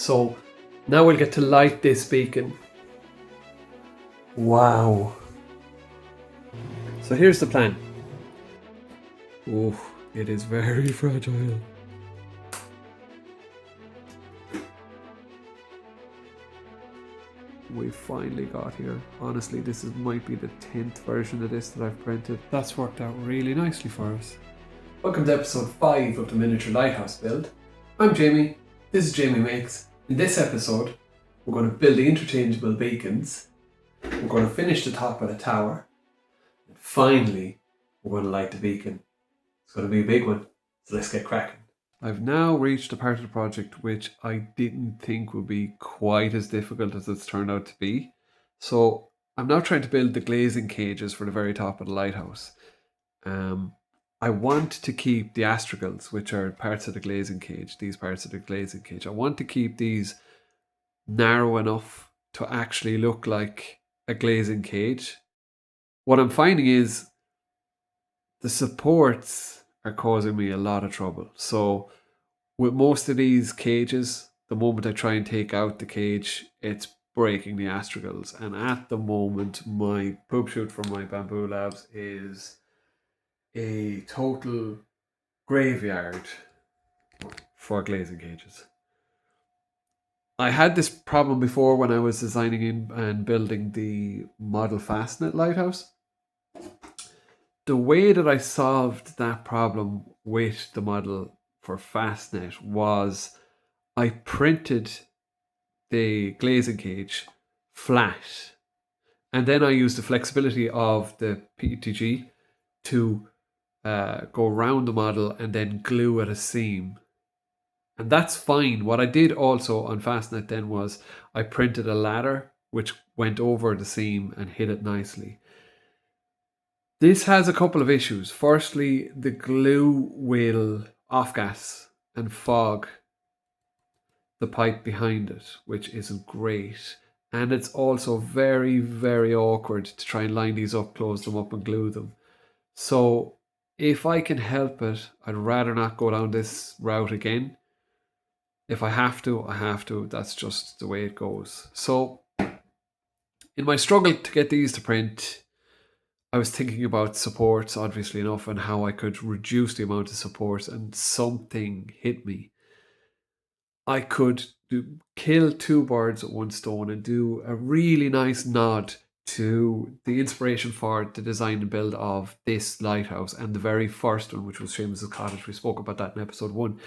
So now we'll get to light this beacon. Wow. So here's the plan. Oh, it is very fragile. We finally got here. Honestly, this might be the 10th version of this that I've printed. That's worked out really nicely for us. Welcome to episode 5 of the miniature lighthouse build. I'm Jamie. This is Jamie Makes. In this episode, we're going to build the interchangeable beacons. We're going to finish the top of the tower. And finally, we're going to light the beacon. It's going to be a big one. So let's get cracking. I've now reached a part of the project which I didn't think would be quite as difficult as it's turned out to be. So I'm now trying to build the glazing cages for the very top of the lighthouse. I want to keep the astragals, which are parts of the glazing cage, these parts of the glazing cage. I want to keep these narrow enough to actually look like a glazing cage. What I'm finding is the supports are causing me a lot of trouble. So with most of these cages, the moment I try and take out the cage, it's breaking the astragals. And at the moment, my poop chute from my bamboo labs is a total graveyard for glazing cages. I had this problem before when I was designing and building the model Fastnet lighthouse. The way that I solved that problem with the model for Fastnet was I printed the glazing cage flat, and then I used the flexibility of the PETG to go around the model and then glue at a seam. And that's fine. What I did also on Fastnet then was I printed a ladder which went over the seam and hid it nicely. This has a couple of issues. Firstly, the glue will off-gas and fog the pipe behind it, which isn't great. And it's also very, very awkward to try and line these up, close them up and glue them. So if I can help it, I'd rather not go down this route again. If I have to, I have to. That's just the way it goes. So in my struggle to get these to print, I was thinking about supports, obviously enough, and how I could reduce the amount of supports, and something hit me. I could kill two birds with one stone and do a really nice nod to the inspiration for the design and build of this lighthouse and the very first one, which was Seamus's Cottage. We spoke about that in episode 1.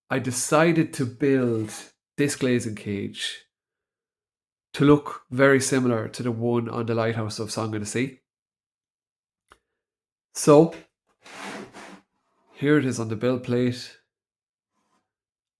I decided to build this glazing cage to look very similar to the one on the lighthouse of Song of the Sea. So here it is on the build plate.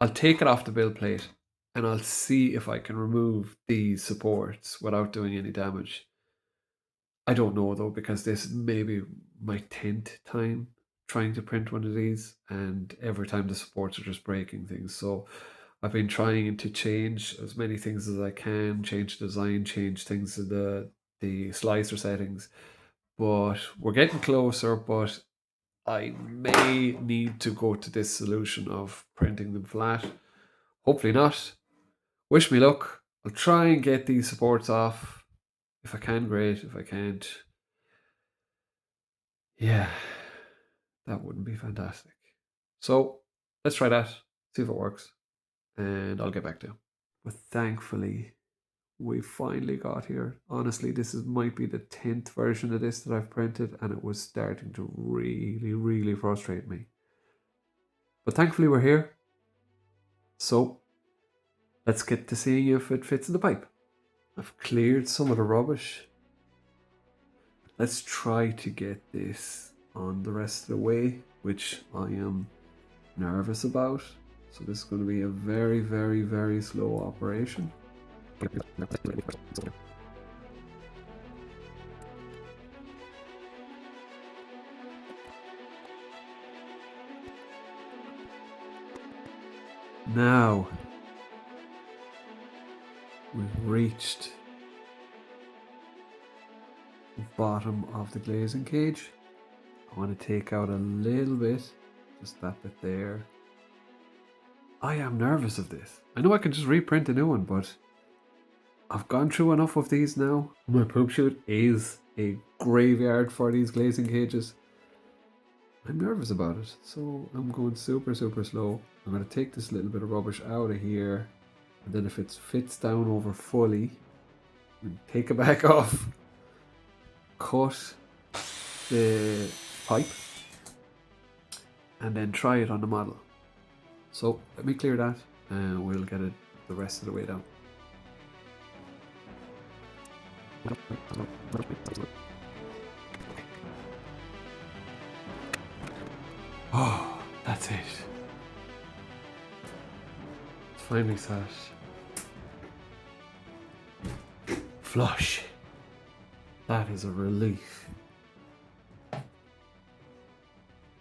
I'll take it off the build plate and I'll see if I can remove these supports without doing any damage. I don't know though, because this may be my 10th time trying to print one of these, and every time the supports are just breaking things. So I've been trying to change as many things as I can, change design, change things in the slicer settings. But we're getting closer, but I may need to go to this solution of printing them flat. Hopefully not. Wish me luck. I'll try and get these supports off. If I can, great. If I can't, yeah, that wouldn't be fantastic. So let's try that, see if it works, and I'll get back to you. But thankfully, we finally got here. Honestly, this might be the 10th version of this that I've printed, and it was starting to really, really frustrate me. But thankfully we're here. So let's get to seeing if it fits in the pipe. I've cleared some of the rubbish. Let's try to get this on the rest of the way, which I am nervous about. So this is going to be a very, very, very slow operation. Now, we've reached the bottom of the glazing cage. I want to take out a little bit, just that bit there. I am nervous of this. I know I can just reprint a new one, but I've gone through enough of these now. My poop chute is a graveyard for these glazing cages. I'm nervous about it, so I'm going super slow. I'm going to take this little bit of rubbish out of here, and then if it fits down over fully, take it back off, cut the pipe, and then try it on the model. So let me clear that and we'll get it the rest of the way down. Oh, that's it. It's finally sat. Flush. That is a relief.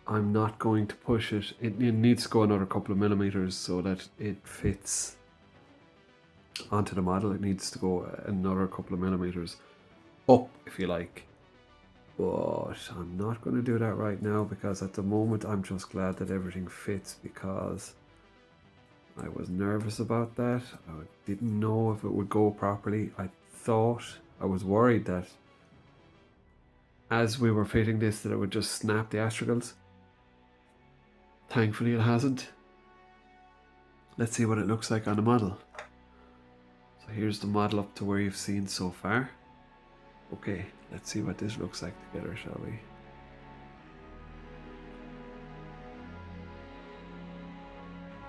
I'm not going to push it. It needs to go another couple of millimeters so that it fits onto the model. It needs to go another couple of millimeters up, if you like. But I'm not going to do that right now because at the moment I'm just glad that everything fits, because I was nervous about that. I didn't know if it would go properly. I was worried that as we were fitting this that it would just snap the astragals. Thankfully it hasn't. Let's see what it looks like on the model. So here's the model up to where you've seen so far. Okay, let's see what this looks like together, shall we?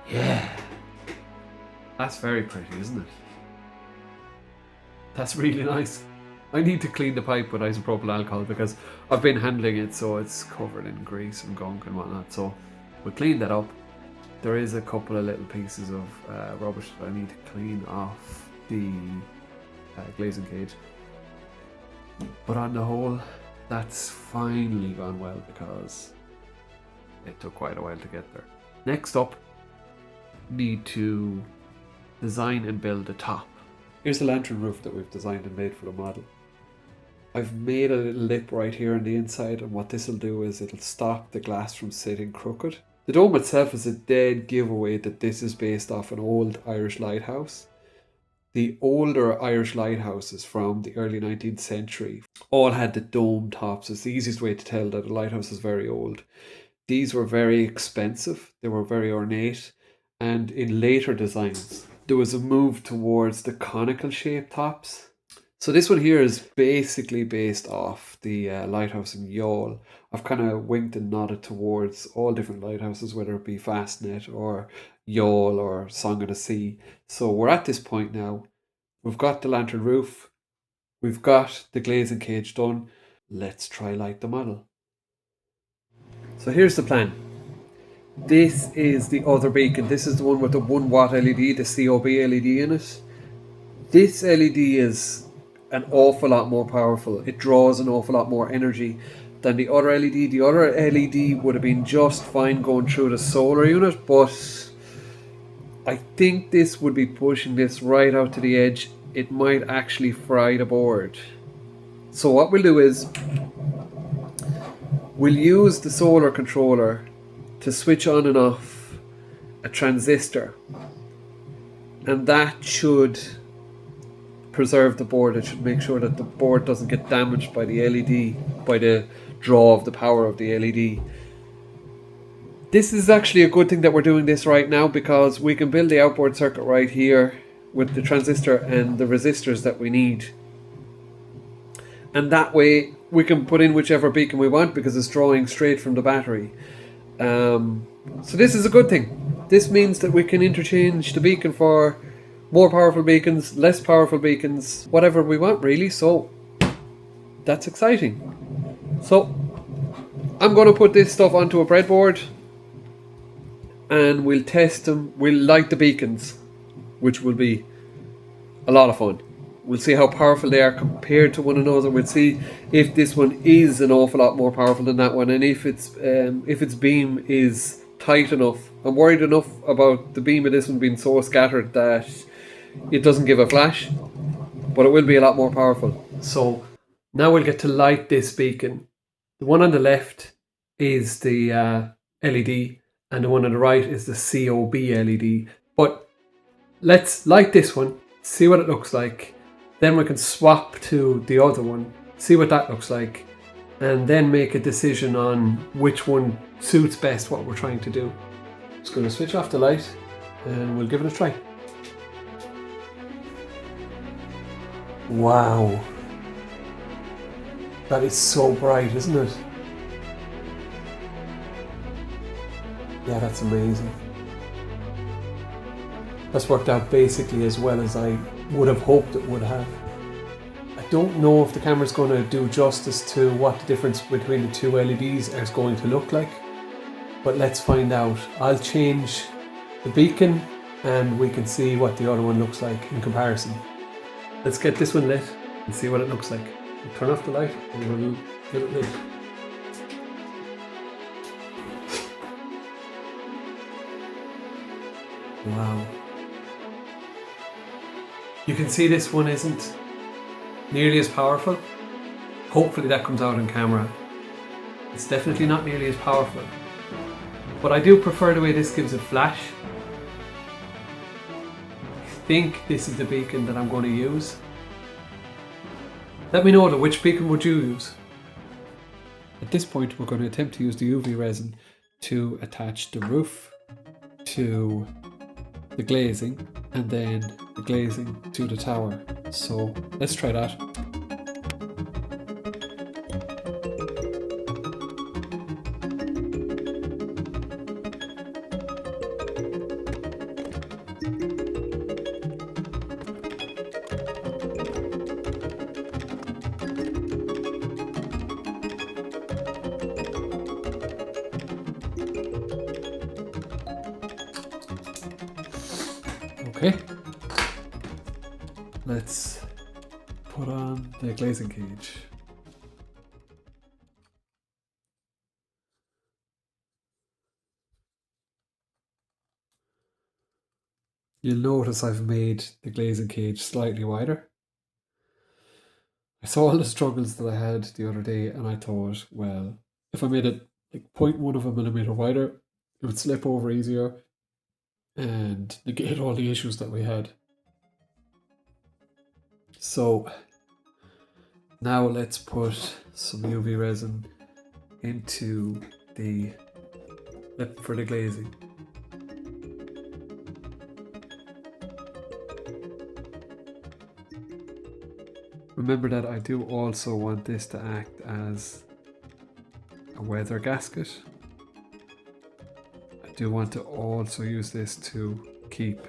Yeah. That's very pretty, isn't it? That's really nice. I need to clean the pipe with isopropyl alcohol because I've been handling it so it's covered in grease and gunk and whatnot. So we'll clean that up. There is a couple of little pieces of rubbish that I need to clean off the glazing cage. But on the whole, that's finally gone well because it took quite a while to get there. Next up, need to design and build the top. Here's the lantern roof that we've designed and made for the model. I've made a little lip right here on the inside, and what this will do is it'll stop the glass from sitting crooked. The dome itself is a dead giveaway that this is based off an old Irish lighthouse. The older Irish lighthouses from the early 19th century all had the dome tops. It's the easiest way to tell that a lighthouse is very old. These were very expensive, they were very ornate, and in later designs there was a move towards the conical shaped tops. So this one here is basically based off the lighthouse in Youghal. I've kind of winked and nodded towards all different lighthouses, whether it be Fastnet or Youghal or Song of the Sea. So we're at this point now. We've got the lantern roof. We've got the glazing cage done. Let's try light the model. So here's the plan. This is the other beacon. This is the one with the 1 watt LED, the COB LED in it. This LED is an awful lot more powerful. It draws an awful lot more energy than the other LED. The other LED would have been just fine going through the solar unit, but I think this would be pushing this right out to the edge. It might actually fry the board. So what we'll do is we'll use the solar controller to switch on and off a transistor, and that should preserve the board. It should make sure that the board doesn't get damaged by the LED, by the draw of the power of the LED. This is actually a good thing that we're doing this right now, because we can build the outboard circuit right here with the transistor and the resistors that we need, and that way we can put in whichever beacon we want because it's drawing straight from the battery. So this is a good thing. This means that we can interchange the beacon for more powerful beacons, less powerful beacons, whatever we want really. So that's exciting. So I'm going to put this stuff onto a breadboard and we'll test them. We'll light the beacons, which will be a lot of fun. We'll see how powerful they are compared to one another. We'll see if this one is an awful lot more powerful than that one, and if its beam is tight enough. I'm worried enough about the beam of this one being so scattered that it doesn't give a flash, but it will be a lot more powerful. So now we'll get to light this beacon. The one on the left is the LED. and the one on the right is the COB LED. But let's light this one, see what it looks like. Then we can swap to the other one, see what that looks like, and then make a decision on which one suits best what we're trying to do. Just going to switch off the light and we'll give it a try. Wow. That is so bright, isn't it? Yeah, that's amazing. That's worked out basically as well as I would have hoped it would have. I don't know if the camera's going to do justice to what the difference between the two LEDs is going to look like, but let's find out. I'll change the beacon and we can see what the other one looks like in comparison. Let's get this one lit and see what it looks like. We'll turn off the light and we'll get it lit. Wow. You can see this one isn't nearly as powerful. Hopefully that comes out on camera. It's definitely not nearly as powerful. But I do prefer the way this gives a flash. I think this is the beacon that I'm going to use. Let me know which beacon would you use? At this point we're going to attempt to use the UV resin to attach the roof to the glazing and then the glazing to the tower. So let's try that. Okay, let's put on the glazing cage. You'll notice I've made the glazing cage slightly wider. I saw all the struggles that I had the other day and I thought, well, if I made it like 0.1 of a millimeter wider, it would slip over easier and negate all the issues that we had. So now let's put some UV resin into the lip for the glazing. Remember that I do also want this to act as a weather gasket. I do want to also use this to keep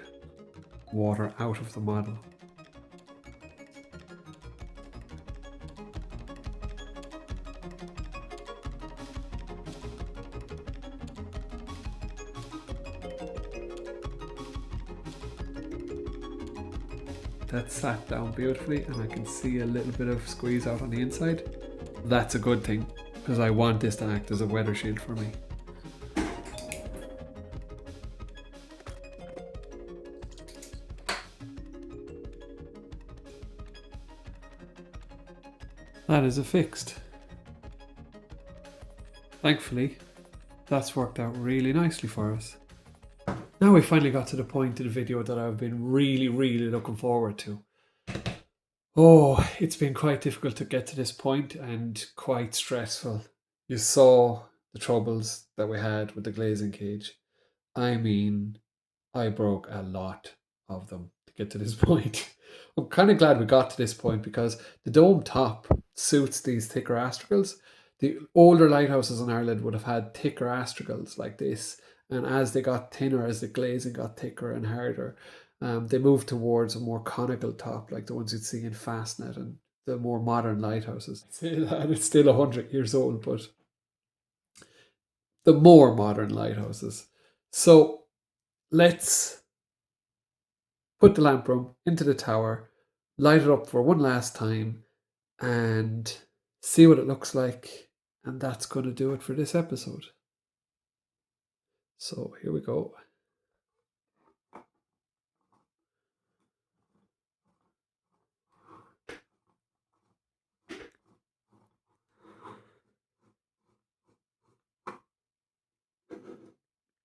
water out of the model. That sat down beautifully and I can see a little bit of squeeze out on the inside. That's a good thing because I want this to act as a weather shield for me. That is affixed. Thankfully, that's worked out really nicely for us. Now we finally got to the point of the video that I've been really looking forward to. Oh, it's been quite difficult to get to this point and quite stressful. You saw the troubles that we had with the glazing cage. I mean, I broke a lot of them to get to this point. I'm kind of glad we got to this point because the dome top suits these thicker astragals. The older lighthouses in Ireland would have had thicker astragals like this, and as they got thinner, as the glazing got thicker and harder, they moved towards a more conical top like the ones you'd see in Fastnet and the more modern lighthouses. I'd say that it's still 100 years old, but the more modern lighthouses. So let's put the lamp room into the tower, light it up for one last time, and see what it looks like. And that's going to do it for this episode. So here we go.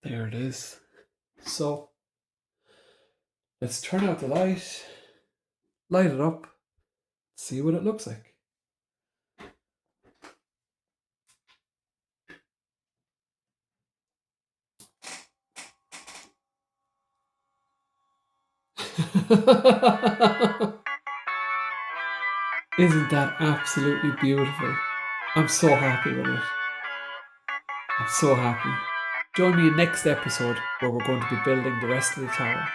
There it is. So let's turn out the light, light it up, see what it looks like. Isn't that absolutely beautiful? I'm so happy with it. I'm so happy. Join me in next episode where we're going to be building the rest of the tower.